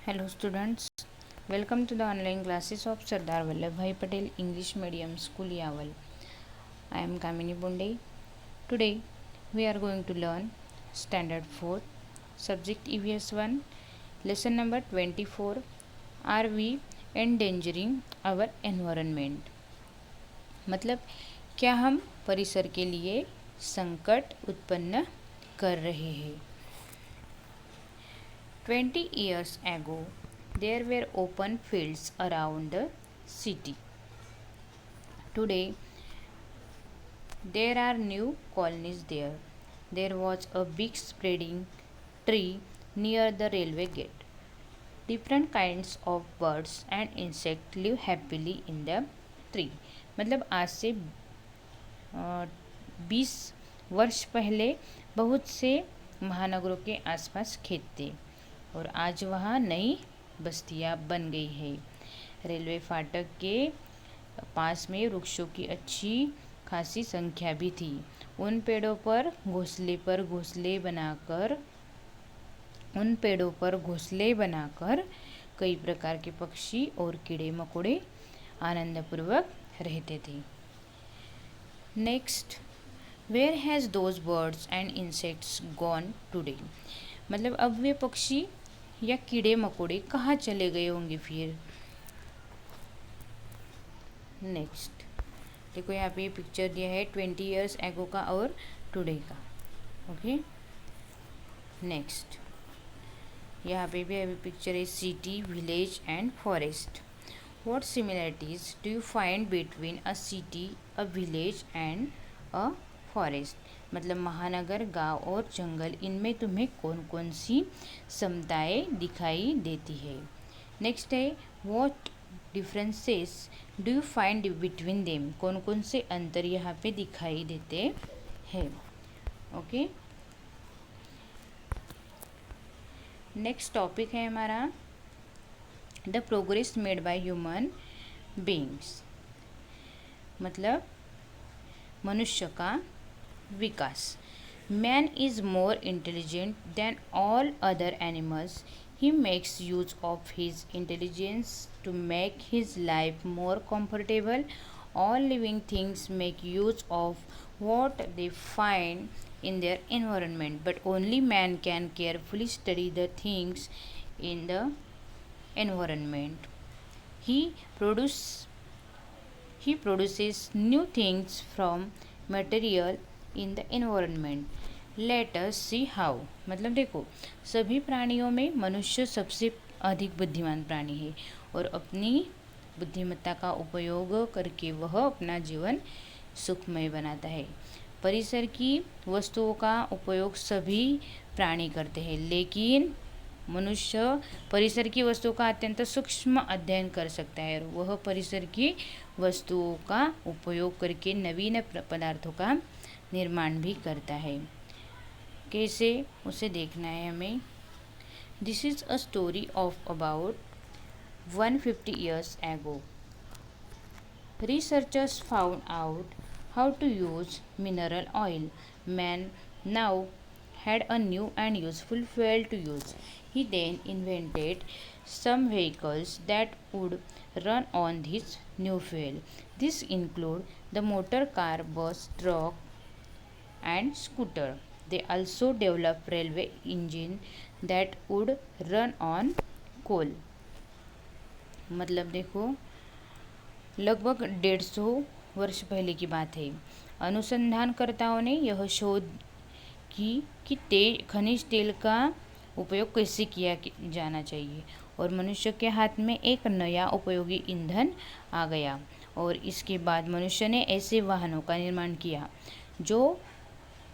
Hello students, welcome to the online classes of Sardar Vallabhbhai Patel English Medium School Yaval. I am Kamini Bunde. Today we are going to learn Standard 4, Subject EVS 1, Lesson number 24. Are we endangering our environment? मतलब क्या हम परिसर के लिए संकट उत्पन्न कर रहे हैं? 20 years ago, there were open fields around the city. Today, there are new colonies there. There was a big spreading tree near the railway gate. Different kinds of birds and insects live happily in the tree. मतलब आज से 20 वर्ष पहले बहुत से महानगरों के आसपास खेत थे और आज वहाँ नई बस्तियाँ बन गई है। रेलवे फाटक के पास में वृक्षों की अच्छी खासी संख्या भी थी। उन पेड़ों पर घोंसले बनाकर कई प्रकार के पक्षी और कीड़े मकोड़े आनंदपूर्वक रहते थे। Next, where has those birds and insects gone today? मतलब अब वे पक्षी या कीड़े मकोड़े कहाँ चले गए होंगे फिर? नेक्स्ट देखो, यहाँ पे पिक्चर दिया है 20 ईयर्स एगो का और टुडे का। ओके, नेक्स्ट यहाँ पे भी अभी पिक्चर है city, village and forest. What similarities do you find between a city, a village and a forest? मतलब महानगर, गांव और जंगल, इनमें तुम्हें कौन कौन सी समताएं दिखाई देती है? नेक्स्ट है what differences do you find between them? कौन कौन से अंतर यहाँ पे दिखाई देते हैं? ओके, नेक्स्ट टॉपिक है हमारा the progress made by human beings. मतलब मनुष्य का विकास। Man is more intelligent than all other animals. He makes use of his intelligence to make his life more comfortable. All living things make use of what they find in their environment, but only man can carefully study the things in the environment. He produces he produces new things from material in the environment. Let us see how. मतलब देखो, सभी प्राणियों में मनुष्य सबसे अधिक बुद्धिमान प्राणी है और अपनी बुद्धिमत्ता का उपयोग करके वह अपना जीवन सुखमय बनाता है। परिसर की वस्तुओं का उपयोग सभी प्राणी करते हैं, लेकिन मनुष्य परिसर की वस्तुओं का अत्यंत सूक्ष्म अध्ययन कर सकता है और वह परिसर की वस्तुओं का उपयोग करके नवीन पदार्थों का निर्माण भी करता है। कैसे, उसे देखना है हमें। This is a story of about 150 years ago. Researchers found out how to use mineral oil. Man now had a new and useful fuel to use. He then invented some vehicles that would run on this new fuel. This include the motor car, bus, truck, and scooter. They also developed railway engine that would run on coal. मतलब देखो, लगभग 150 वर्ष पहले की बात है। अनुसंधानकर्ताओं ने यह शोध की कि खनिज तेल का उपयोग कैसे किया जाना चाहिए और मनुष्य के हाथ में एक नया उपयोगी ईंधन आ गया और इसके बाद मनुष्य ने ऐसे वाहनों का निर्माण किया जो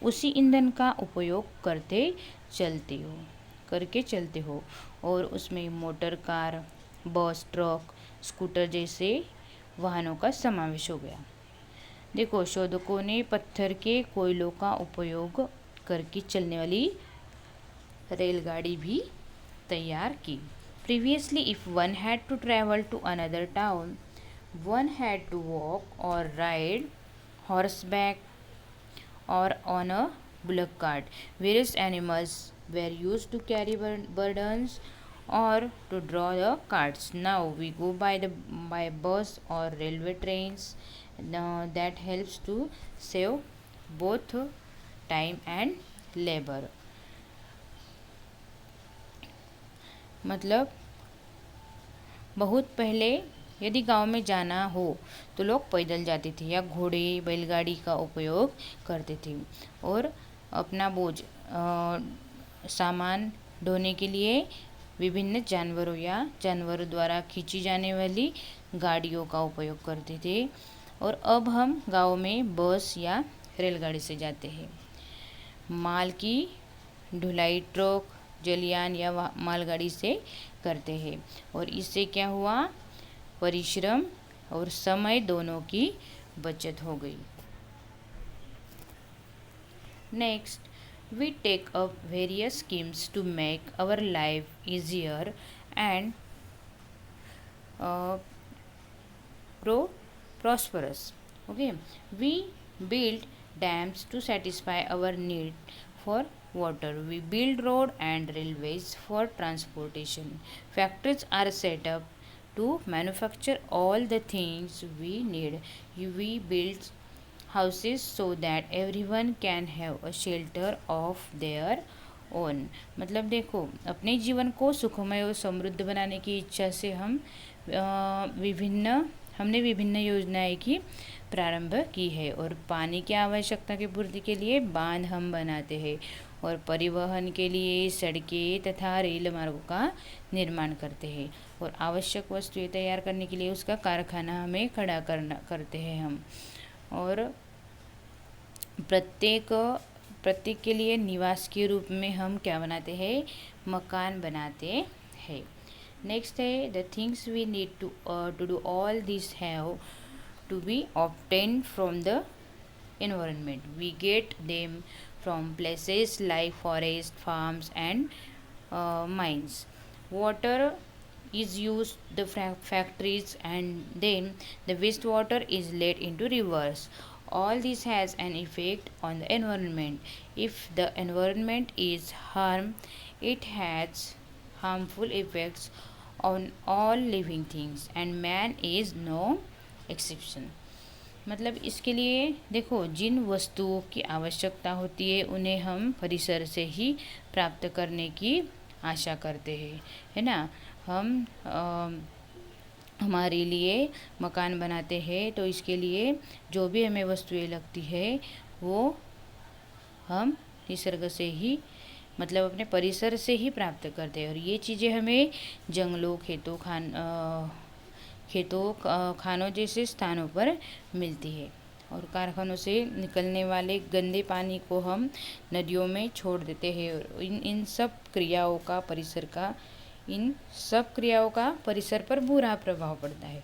उसी ईंधन का उपयोग करके चलते हो और उसमें मोटर कार, बस, ट्रक, स्कूटर जैसे वाहनों का समावेश हो गया। देखो, शोधकों ने पत्थर के कोयलों का उपयोग करके चलने वाली रेलगाड़ी भी तैयार की। Previously if one had to travel to another town, one had to walk और ride horseback or on a bullock cart. Various animals were used to carry burdens or to draw the cards. Now we go by bus or railway trains. That helps to save both time and labor. मतलब बहुत पहले यदि गांव में जाना हो तो लोग पैदल जाते थे या घोड़े बैलगाड़ी का उपयोग करते थे, और अपना बोझ सामान ढोने के लिए विभिन्न जानवरों या जानवरों द्वारा खींची जाने वाली गाड़ियों का उपयोग करते थे। और अब हम गांव में बस या रेलगाड़ी से जाते हैं। माल की ढुलाई ट्रक, जलयान या मालगाड़ी से करते हैं, और इससे क्या हुआ, परिश्रम और समय दोनों की बचत हो गई। Next, we take up various schemes to make our life easier and uh, prosperous. Okay, we build dams to satisfy our need for water. We build road and railways for transportation. Factories are set up to manufacture all the things we need. We build houses so that everyone can have a shelter of their own. मतलब देखो, अपने जीवन को सुखमय और समृद्ध बनाने की इच्छा से हमने विभिन्न योजनाएं की प्रारंभ की है, और पानी की आवश्यकता की पूर्ति के लिए बांध हम बनाते हैं, और परिवहन के लिए सड़कें तथा रेल मार्गों का निर्माण करते हैं, और आवश्यक वस्तुएं तैयार करने के लिए उसका कारखाना हमें खड़ा करते हैं हम, और प्रत्येक के लिए निवास के रूप में हम क्या बनाते हैं, मकान बनाते हैं। नेक्स्ट है, the things we need to do all this have to be obtained from the environment. We get them from places like forest, farms and mines. Water is used the factories, and then the wastewater is let into rivers. All this has an effect on the environment. If the environment is harmed, it has harmful effects on all living things, and man is no exception. मतलब इसके लिए देखो, जिन वस्तुओं की आवश्यकता होती है उन्हें हम परिसर से ही प्राप्त करने की आशा करते हैं, है ना। हम हमारे लिए मकान बनाते हैं तो इसके लिए जो भी हमें वस्तुएं लगती है वो हम निसर्ग से ही, मतलब अपने परिसर से ही प्राप्त करते हैं, और ये चीज़ें हमें जंगलों, खानों जैसे स्थानों पर मिलती है। और कारखानों से निकलने वाले गंदे पानी को हम नदियों में छोड़ देते हैं, और इन सब क्रियाओं का परिसर पर बुरा प्रभाव पड़ता है,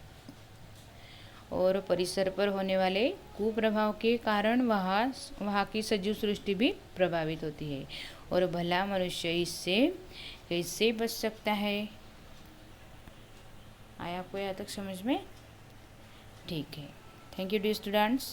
और परिसर पर होने वाले कुप्रभाव के कारण वहाँ की सजीव सृष्टि भी प्रभावित होती है, और भला मनुष्य इससे कैसे बच सकता है। आया आपको यहाँ तक समझ में? ठीक है। Thank you dear students.